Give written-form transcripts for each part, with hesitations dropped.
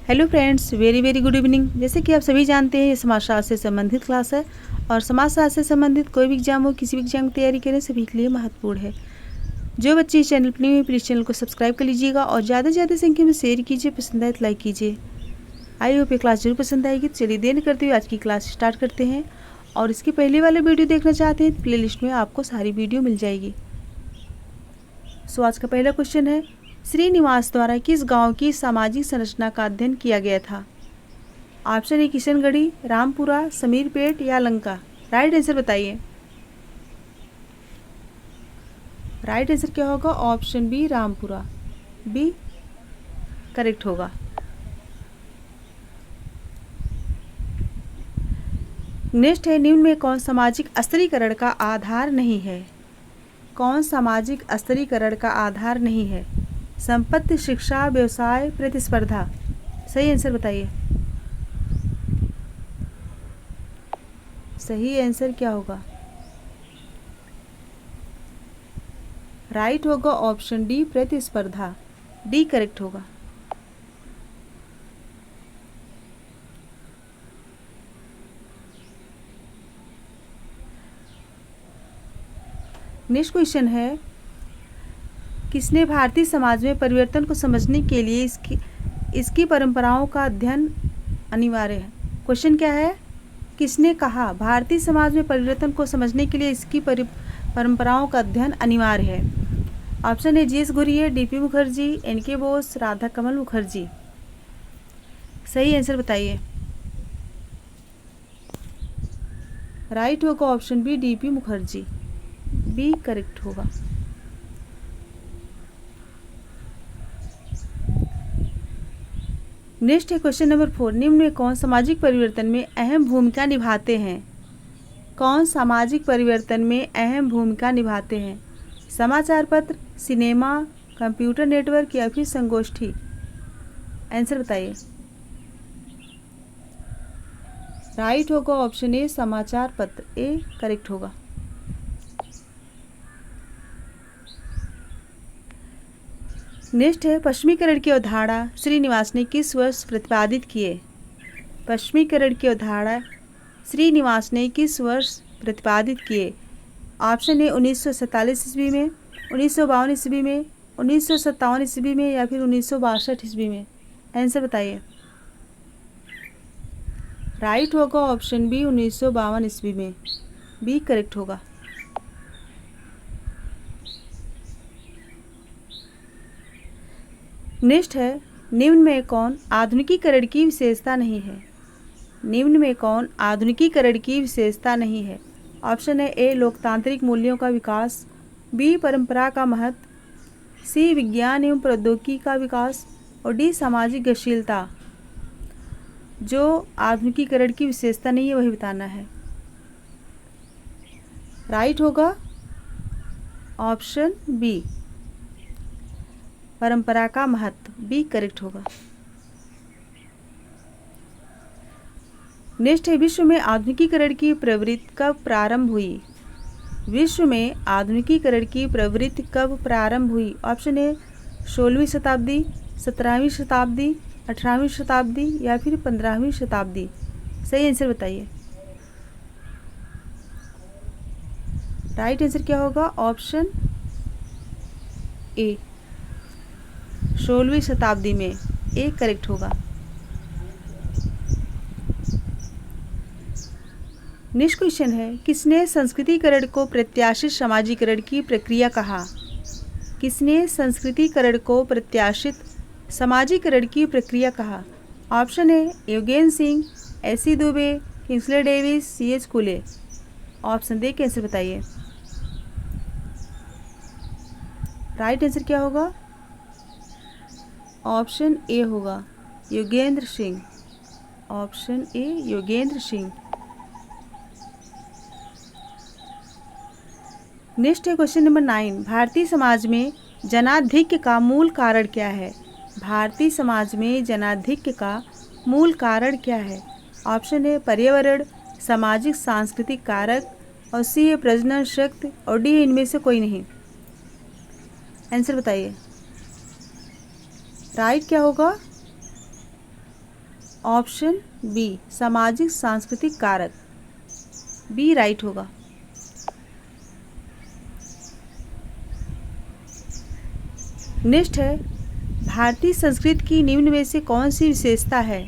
Hello friends, very very good evening. जैसे कि आप सभी जानते हैं, ये समाजशास्त्र से संबंधित क्लास है और समाजशास्त्र से संबंधित कोई भी एग्जाम हो, किसी भी एग्जाम की तैयारी करें, सभी के लिए महत्वपूर्ण है। जो बच्चे इस चैनल पर नहीं हुए, प्लीज़ चैनल को सब्सक्राइब कर लीजिएगा और ज़्यादा से ज़्यादा संख्या में शेयर कीजिए, पसंद आए तो लाइक कीजिए। आई होप ये क्लास जरूर पसंद आएगी। तो चलिए देर न करते हुए आज की क्लास स्टार्ट करते हैं। और इसके पहले वाले वीडियो देखना चाहते हैं तो प्ले लिस्ट में आपको सारी वीडियो मिल जाएगी। सो आज का पहला क्वेश्चन है, श्रीनिवास द्वारा किस गांव की सामाजिक संरचना का अध्ययन किया गया था? ऑप्शन ए किशनगढ़ी, रामपुरा, समीरपेट या लंका। राइट आंसर बताइए। राइट आंसर क्या होगा? Option B Rampura, B correct होगा। नेक्स्ट है, निम्न में कौन सामाजिक स्तरीकरण का आधार नहीं है? कौन सामाजिक स्तरीकरण का आधार नहीं है? संपत्ति, शिक्षा, व्यवसाय, प्रतिस्पर्धा। सही आंसर बताइए। सही आंसर क्या होगा? राइट होगा ऑप्शन डी प्रतिस्पर्धा, डी करेक्ट होगा। नेक्स्ट क्वेश्चन है, किसने भारतीय समाज में परिवर्तन को समझने के लिए इसकी परंपराओं का अध्ययन अनिवार्य है? क्वेश्चन क्या है? किसने कहा भारतीय समाज में परिवर्तन को समझने के लिए इसकी परंपराओं का अध्ययन अनिवार्य है? Option A G S. Ghurye, D P. Mukherjee, N K. Bose, Radha Kamal Mukherjee. सही आंसर बताइए। राइट होगा option B D P. Mukherjee, B correct होगा। नेक्स्ट है क्वेश्चन नंबर 4, निम्न में कौन सामाजिक परिवर्तन में अहम भूमिका निभाते हैं? कौन सामाजिक परिवर्तन में अहम भूमिका निभाते हैं? समाचार पत्र, सिनेमा, कंप्यूटर नेटवर्क या फिर संगोष्ठी। आंसर बताइए। राइट होगा ऑप्शन ए समाचार पत्र, ए करेक्ट होगा। नेक्स्ट है, पश्चिमीकरण की अवधारणा श्रीनिवास ने किस वर्ष प्रतिपादित किए? पश्चिमीकरण की अवधारणा श्रीनिवास ने किस वर्ष प्रतिपादित किए? ऑप्शन ए 1947 ईस्वी में, 1952 ईस्वी में, 1957 ईस्वी में या फिर 1962 ईस्वी में। आंसर बताइए। राइट होगा ऑप्शन बी 1952 ईस्वी में, बी करेक्ट होगा। नेक्स्ट है, निम्न में कौन आधुनिकीकरण की विशेषता नहीं है? निम्न में कौन आधुनिकीकरण की विशेषता नहीं है? ऑप्शन है ए लोकतांत्रिक मूल्यों का विकास, बी परंपरा का महत्व, सी विज्ञान एवं प्रौद्योगिकी का विकास और डी सामाजिक गतिशीलता। जो आधुनिकीकरण की विशेषता नहीं है वही बताना है। राइट होगा ऑप्शन बी परंपरा का महत्व, बी करेक्ट होगा। नेक्स्ट है, विश्व में आधुनिकीकरण की प्रवृत्ति कब प्रारंभ हुई? विश्व में आधुनिकीकरण की प्रवृत्ति कब प्रारंभ हुई? ऑप्शन ए 16वीं शताब्दी, 17वीं शताब्दी, 18वीं शताब्दी या फिर 15वीं शताब्दी। सही आंसर बताइए। राइट आंसर क्या होगा? ऑप्शन ए 16वीं शताब्दी में, ए करेक्ट होगा। नेक्स्ट क्वेश्चन है, किसने संस्कृतिकरण को प्रत्याशित समाजीकरण की प्रक्रिया कहा? किसने संस्कृतिकरण को प्रत्याशित समाजीकरण की प्रक्रिया कहा? Option A Yogen Singh, A C Dubey, Kingsley Davis, C H. Cooley. Option दे के आंसर बताइए। राइट आंसर क्या होगा? ऑप्शन ए होगा Yogendra Singh, option A Yogendra Singh. Next है क्वेश्चन नंबर 9, भारतीय समाज में जनाधिक्य का मूल कारण क्या है? भारतीय समाज में जनाधिक्य का मूल कारण क्या है? ऑप्शन ए पर्यावरण, सामाजिक सांस्कृतिक कारक और सी प्रजनन शक्ति और डी इनमें से कोई नहीं। आंसर बताइए। राइट क्या होगा? ऑप्शन बी सामाजिक सांस्कृतिक कारक, बी राइट होगा। नेक्स्ट है, भारतीय संस्कृत की निम्न में से कौन सी विशेषता है?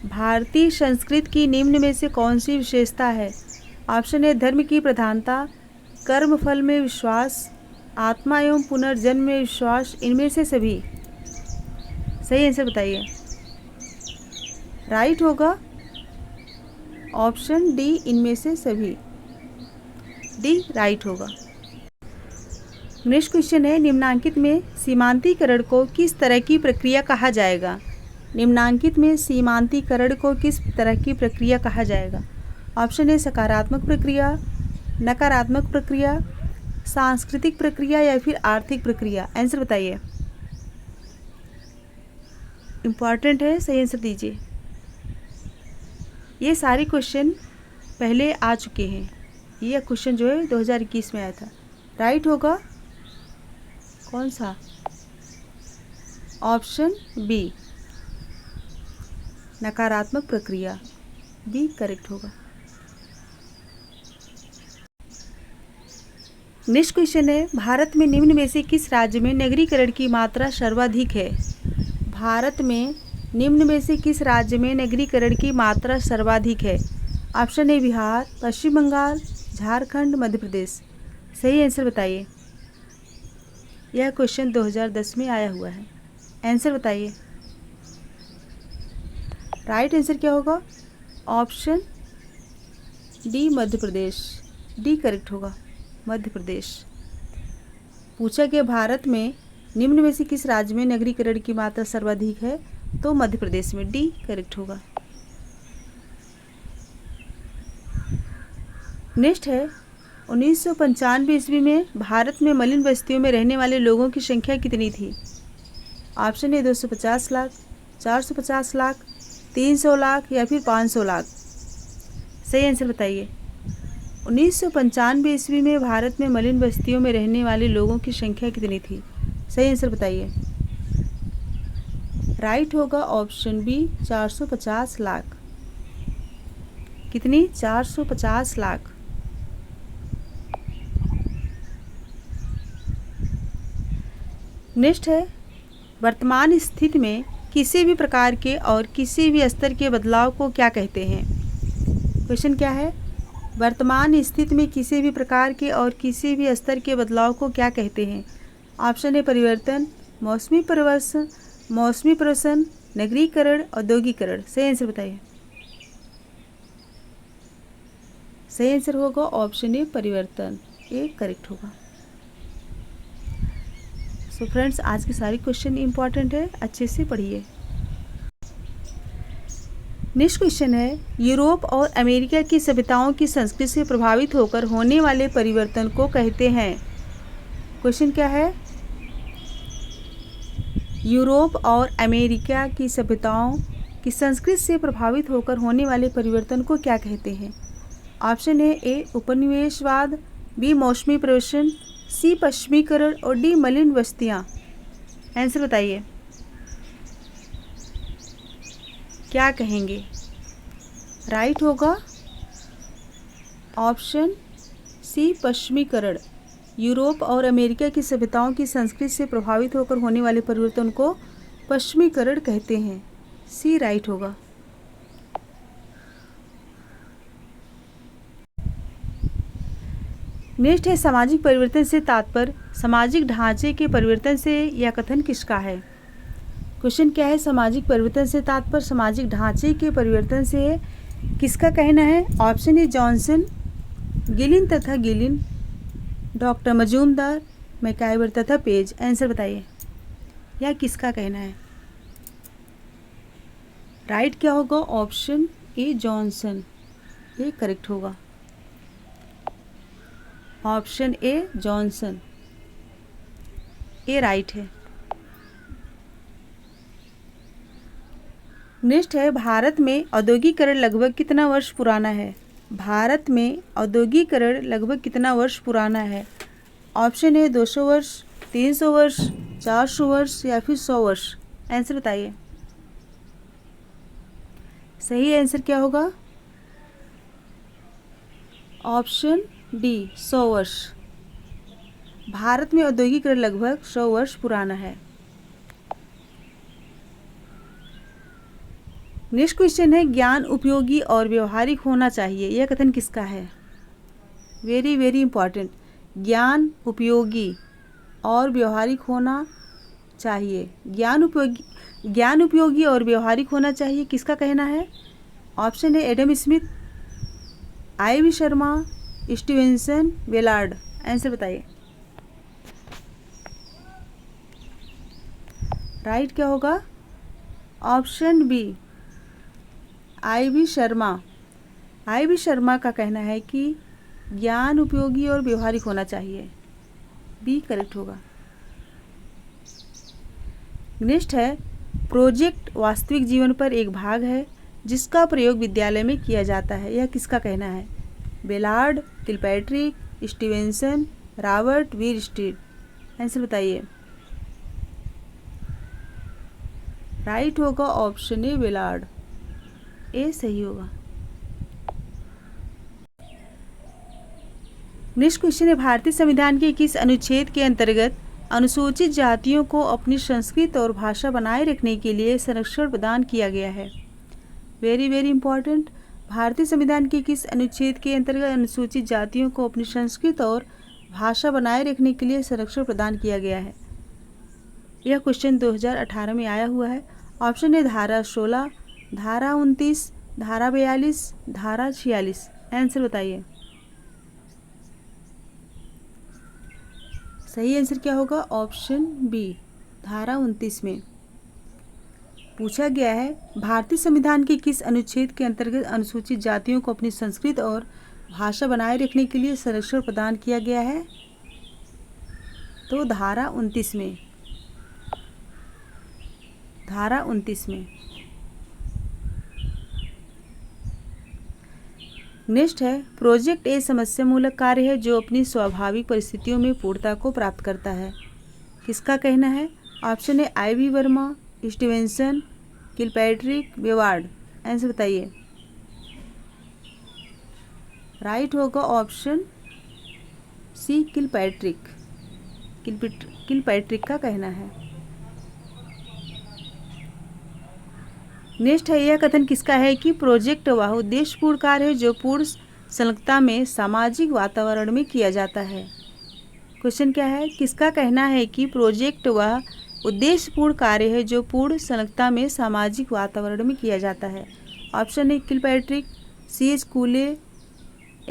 भारतीय संस्कृत की निम्न में से कौन सी विशेषता है? ऑप्शन ए धर्म की प्रधानता, कर्म फल में विश्वास, आत्मा एवं पुनर्जन्म में विश्वास, इनमें से सभी। सही आंसर बताइए। राइट होगा ऑप्शन डी, इनमें से सभी, डी राइट होगा। नेक्स्ट क्वेश्चन है, निम्नांकित में सीमांतीकरण को किस तरह की प्रक्रिया कहा जाएगा? निम्नांकित में सीमांतीकरण को किस तरह की प्रक्रिया कहा जाएगा? ऑप्शन ए सकारात्मक प्रक्रिया, नकारात्मक प्रक्रिया, सांस्कृतिक प्रक्रिया या फिर आर्थिक प्रक्रिया। आंसर बताइए, इम्पॉर्टेंट है, सही आंसर दीजिए। ये सारे क्वेश्चन पहले आ चुके हैं, ये क्वेश्चन जो है 2021 में आया था। राइट होगा कौन सा? ऑप्शन बी नकारात्मक प्रक्रिया, बी करेक्ट होगा। नेक्स्ट क्वेश्चन है, भारत में निम्न में से किस राज्य में नगरीकरण की मात्रा सर्वाधिक है? भारत में निम्न में से किस राज्य में नगरीकरण की मात्रा सर्वाधिक है? ऑप्शन ए बिहार, पश्चिम बंगाल, झारखंड, मध्य प्रदेश। सही आंसर बताइए। यह क्वेश्चन 2010 में आया हुआ है। आंसर बताइए। राइट आंसर क्या होगा? Option D Madhya Pradesh, D correct होगा, मध्य प्रदेश। पूछा गया भारत में निम्न में से किस राज्य में नगरीकरण की मात्रा सर्वाधिक है, तो मध्य प्रदेश में, डी करेक्ट होगा। नेक्स्ट है, 1995 ईस्वी में भारत में मलिन बस्तियों में रहने वाले लोगों की संख्या कितनी थी? ऑप्शन ए 250 लाख, 450 लाख, 300 लाख या फिर 500 लाख। सही आंसर बताइए। 1995 ईस्वी में भारत में मलिन बस्तियों में रहने वाले लोगों की संख्या कितनी थी? सही आंसर बताइए। राइट होगा ऑप्शन बी 450 लाख। कितनी? 450 लाख। नेक्स्ट है, वर्तमान स्थिति में किसी भी प्रकार के और किसी भी स्तर के बदलाव को क्या कहते हैं? क्वेश्चन क्या है? वर्तमान स्थिति में किसी भी प्रकार के और किसी भी स्तर के बदलाव को क्या कहते हैं? ऑप्शन ए परिवर्तन, मौसमी परिवर्तन, मौसमी परिवर्तन, नगरीकरण, औद्योगिकरण। सही आंसर बताइए। सही आंसर होगा ऑप्शन ए परिवर्तन, ए करेक्ट होगा। सो फ्रेंड्स, आज के सारे क्वेश्चन इंपॉर्टेंट है, अच्छे से पढ़िए। नेक्स्ट क्वेश्चन है, यूरोप और अमेरिका की सभ्यताओं की संस्कृति से प्रभावित होकर होने वाले परिवर्तन को कहते हैं। क्वेश्चन क्या है? यूरोप और अमेरिका की सभ्यताओं की संस्कृति से प्रभावित होकर होने वाले परिवर्तन को क्या कहते हैं? ऑप्शन ए उपनिवेशवाद, बी मौसमी परिवर्तन, सी पश्चिमीकरण और डी मलिन बस्तियाँ। आंसर बताइए, क्या कहेंगे? राइट होगा ऑप्शन सी पश्चिमीकरण। यूरोप और अमेरिका की सभ्यताओं की संस्कृति से प्रभावित होकर होने वाले परिवर्तन को पश्चिमीकरण कहते हैं, सी राइट होगा। नेक्स्ट है, सामाजिक परिवर्तन से तात्पर्य सामाजिक ढांचे के परिवर्तन से, यह कथन किसका है? क्वेश्चन क्या है? सामाजिक परिवर्तन से तात्पर्य सामाजिक ढांचे के परिवर्तन से है, किसका कहना है? ऑप्शन ए जॉनसन, गिलिन तथा गिलिन, डॉक्टर मजूमदार, मैकाइवर तथा पेज। आंसर बताइए, यह किसका कहना है? राइट क्या होगा? ऑप्शन ए जॉनसन, ये करेक्ट होगा। ऑप्शन ए जॉनसन, ए राइट है। नेक्स्ट है, भारत में औद्योगिकरण लगभग कितना वर्ष पुराना है? भारत में औद्योगिकरण लगभग कितना वर्ष पुराना है? ऑप्शन ए 200 वर्ष, 300 वर्ष, 400 वर्ष या फिर 100 वर्ष। आंसर बताइए। सही आंसर क्या होगा? ऑप्शन डी 100 वर्ष। भारत में औद्योगिकरण लगभग 100 वर्ष पुराना है। नेक्स्ट क्वेश्चन है, ज्ञान उपयोगी और व्यवहारिक होना चाहिए, यह कथन किसका है? Very very important. ज्ञान उपयोगी और व्यवहारिक होना चाहिए। ज्ञान उपयोगी और व्यवहारिक होना चाहिए, किसका कहना है? ऑप्शन है Adam Smith, I V. Sharma, Stevenson, Wellard. Answer बताइए। राइट क्या होगा? Option B I V. Sharma. I V. Sharma का कहना है कि ज्ञान उपयोगी और व्यवहारिक होना चाहिए। बी करेक्ट होगा। नेक्स्ट है, प्रोजेक्ट वास्तविक जीवन पर एक भाग है जिसका प्रयोग विद्यालय में किया जाता है, यह किसका कहना है? Ballard, Kilpatrick, Stevenson, Robert Bierstedt. Answer बताइए। राइट होगा ऑप्शन ए बेलार्ड, ए सही होगा। नेक्स्ट क्वेश्चन है, भारतीय संविधान के किस अनुच्छेद के अंतर्गत अनुसूचित जातियों को अपनी संस्कृति और भाषा बनाए रखने के लिए संरक्षण प्रदान किया गया है? Very very important. भारतीय संविधान के किस अनुच्छेद के अंतर्गत अनुसूचित जातियों को अपनी संस्कृति और भाषा बनाए रखने के लिए संरक्षण प्रदान किया गया है? यह क्वेश्चन 2018 में आया हुआ है। ऑप्शन है धारा 16, धारा 29, धारा 42, धारा 46। आंसर बताइए। सही आंसर क्या होगा? ऑप्शन बी धारा 29 में पूछा गया है, भारतीय संविधान के किस अनुच्छेद के अंतर्गत अनुसूचित जातियों को अपनी संस्कृति और भाषा बनाए रखने के लिए संरक्षण प्रदान किया गया है? तो धारा 29 में, धारा 29 में। नेक्स्ट है, प्रोजेक्ट ए समस्या मूलक कार्य है जो अपनी स्वाभाविक परिस्थितियों में पूर्णता को प्राप्त करता है, किसका कहना है? ऑप्शन है आई.वी. वर्मा, स्टीवेंसन, किलपैट्रिक, वेवार्ड। आंसर बताइए। राइट होगा ऑप्शन सी किलपैट्रिक, किलपैट्रिक का कहना है। नेक्स्ट है, यह कथन किसका है कि प्रोजेक्ट वह उद्देश्यपूर्ण कार्य है जो पूर्ण संलग्नता में सामाजिक वातावरण में किया जाता है? क्वेश्चन क्या है? किसका कहना है कि प्रोजेक्ट वह उद्देश्यपूर्ण कार्य है जो पूर्ण संलग्नता में सामाजिक वातावरण में किया जाता है? ऑप्शन है Kilpatrick, C.H. कूले,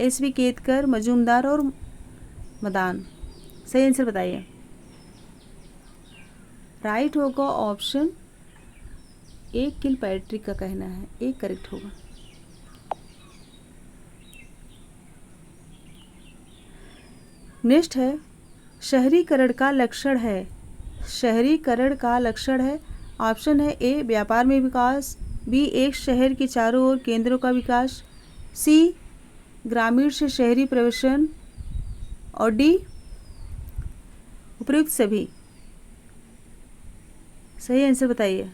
S.V. Ketkar, Majumdar और मदान। सही आंसर बताइए। राइट होगा ऑप्शन ए किलपैट्रिक का कहना है, ए करेक्ट होगा। नेक्स्ट है, शहरीकरण का लक्षण है, शहरीकरण का लक्षण है। ऑप्शन है ए व्यापार में विकास, बी एक शहर के चारों ओर केंद्रों का विकास, सी ग्रामीण से शहरी प्रवेशन और डी उपयुक्त सभी। सही आंसर बताइए।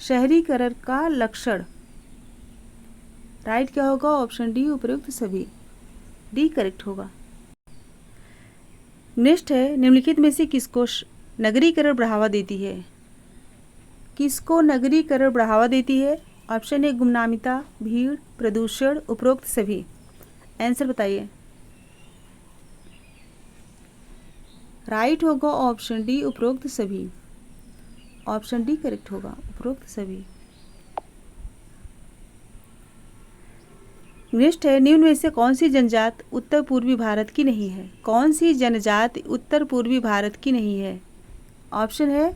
शहरीकरण का लक्षण, राइट क्या होगा? ऑप्शन डी उपयुक्त सभी, डी करेक्ट होगा। नेक्स्ट है, निम्नलिखित में से किसको नगरीकरण बढ़ावा देती है? किसको नगरीकरण बढ़ावा देती है? ऑप्शन है गुमनामिता, भीड़, प्रदूषण, उपरोक्त सभी। आंसर बताइए। राइट होगा ऑप्शन डी उपरोक्त सभी, ऑप्शन डी करेक्ट होगा, उपरोक्त सभी। नेक्स्ट है, निम्न में से कौन सी जनजाति उत्तर पूर्वी भारत की नहीं है? कौन सी जनजाति उत्तर पूर्वी भारत की नहीं है? ऑप्शन है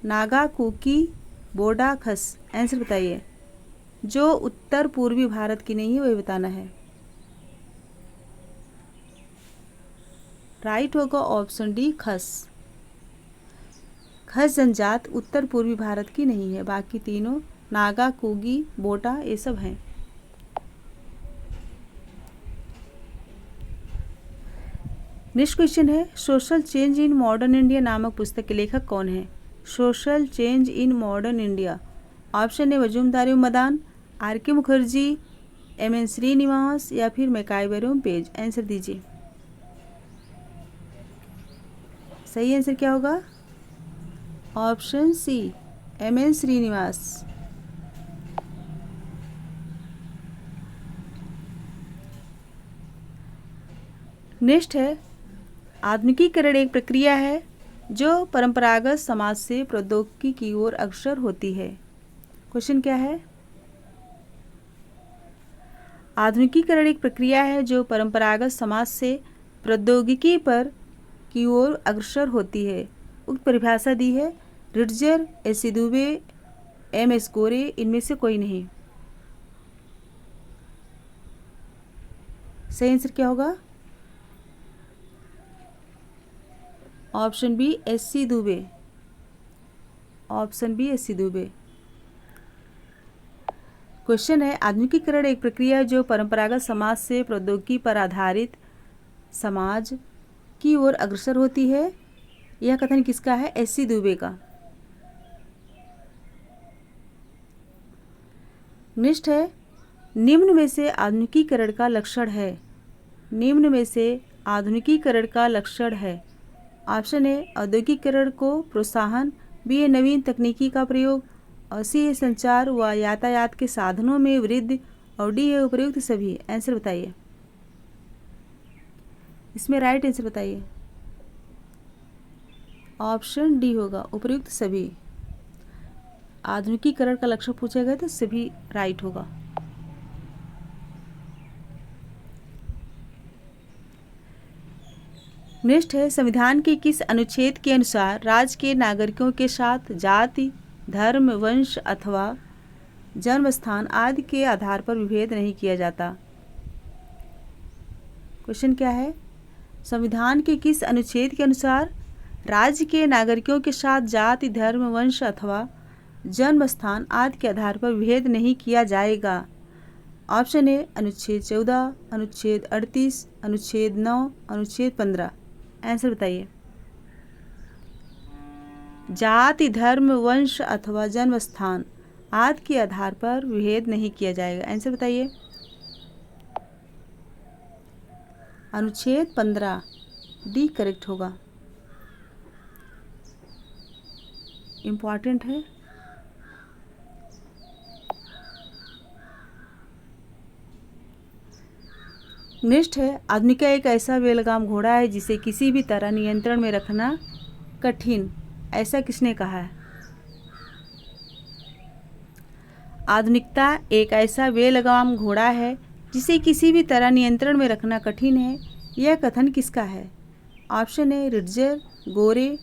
नागा, कुकी, बोडा, खस। आंसर बताइए। जो उत्तर पूर्वी भारत की नहीं है वही बताना है। राइट होगा ऑप्शन डी खस। खस जनजात उत्तर पूर्वी भारत की नहीं है, बाकी तीनों नागा, कुकी, बोटा ये सब हैं। नेक्स्ट क्वेश्चन है, social change in modern India नामक पुस्तक के लेखक कौन है? Social change in modern India option A Majumdar एवं मदान, आर के मुखर्जी, एम एन श्रीनिवास या फिर मैकाइवर एवं पेज। आंसर दीजिए। सही आंसर क्या होगा? Option C M N Srinivas. Next है आधुनिकीकरण एक प्रक्रिया है जो परंपरागत समाज से प्रौद्योगिकी की ओर अग्रसर होती है। क्वेश्चन क्या है? आधुनिकीकरण एक प्रक्रिया है जो परंपरागत समाज से प्रौद्योगिकी पर की ओर अग्रसर होती है। उक्त परिभाषा दी है रिट्जर, एस.सी. दुबे, एम.एस. गोरे, इनमें से कोई नहीं। सही आंसर क्या होगा? Option B S C. Dube. Option B S C. Dube. Question है आधुनिकीकरण एक प्रक्रिया है जो परंपरागत समाज से प्रौद्योगिकी पर आधारित समाज की ओर अग्रसर होती है। यह कथन किसका है? एस.सी. दुबे का। नेक्स्ट है निम्न में से आधुनिकीकरण का लक्षण है। निम्न में से आधुनिकीकरण का लक्षण है। ऑप्शन ए औद्योगिकीकरण को प्रोत्साहन, बी ए नवीन तकनीकी का प्रयोग, और सी है संचार व यातायात के साधनों में वृद्धि, और डी है उपयुक्त सभी। आंसर बताइए। इसमें राइट आंसर बताइए। ऑप्शन डी होगा उपयुक्त सभी। आधुनिकीकरण का लक्ष्य पूछा गया तो सभी राइट होगा। नेक्स्ट है संविधान के किस अनुच्छेद के अनुसार राज्य के नागरिकों के साथ जाति, धर्म, वंश अथवा जन्म स्थान आदि के आधार पर विभेद नहीं किया जाता? क्वेश्चन क्या है? संविधान के किस अनुच्छेद के अनुसार राज्य के नागरिकों के साथ जाति, धर्म, वंश अथवा जन्म स्थान आदि के आधार पर विभेद नहीं किया जाएगा? ऑप्शन ए अनुच्छेद 14, अनुच्छेद 38, अनुच्छेद 9, अनुच्छेद 15। आंसर बताइए। जाति, धर्म, वंश अथवा जन्म स्थान आदि के आधार पर विभेद नहीं किया जाएगा। आंसर बताइए। अनुच्छेद 15 डी करेक्ट होगा। इम्पॉर्टेंट है। नेक्स्ट है आधुनिका एक ऐसा बेलगाम घोड़ा है जिसे किसी भी तरह नियंत्रण में रखना कठिन। ऐसा किसने कहा है? आधुनिकता एक ऐसा बेलगाम घोड़ा है जिसे किसी भी तरह नियंत्रण में रखना कठिन है। यह कथन किसका है? ऑप्शन ए रिट्जर, गोरे,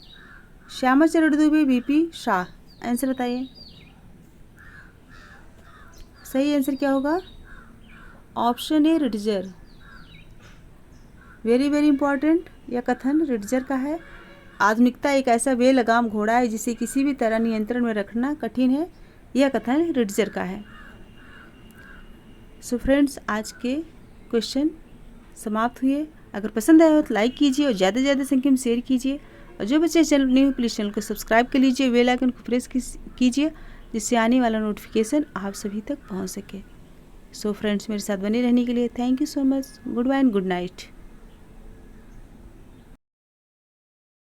श्यामाचरण दुबे, बीपी शाह। आंसर बताइए। सही आंसर क्या होगा? ऑप्शन ए रिट्जर। Very very important. यह कथन रिट्जर का है। आधुनिकता एक ऐसा बेलगाम घोड़ा है जिसे किसी भी तरह नियंत्रण में रखना कठिन है। यह कथन रिट्जर का है। सो फ्रेंड्स, आज के क्वेश्चन समाप्त हुए। अगर पसंद आया हो तो लाइक कीजिए और ज़्यादा से ज़्यादा संख्या में शेयर कीजिए। और जो बच्चे चैनल न्यू प्लीज़ चैनल को सब्सक्राइब कर लीजिए, बेल आइकन को प्रेस कीजिए जिससे आने वाला नोटिफिकेशन आप सभी तक पहुंच सके। सो फ्रेंड्स, मेरे साथ बने रहने के लिए thank you so much. Good bye and good night.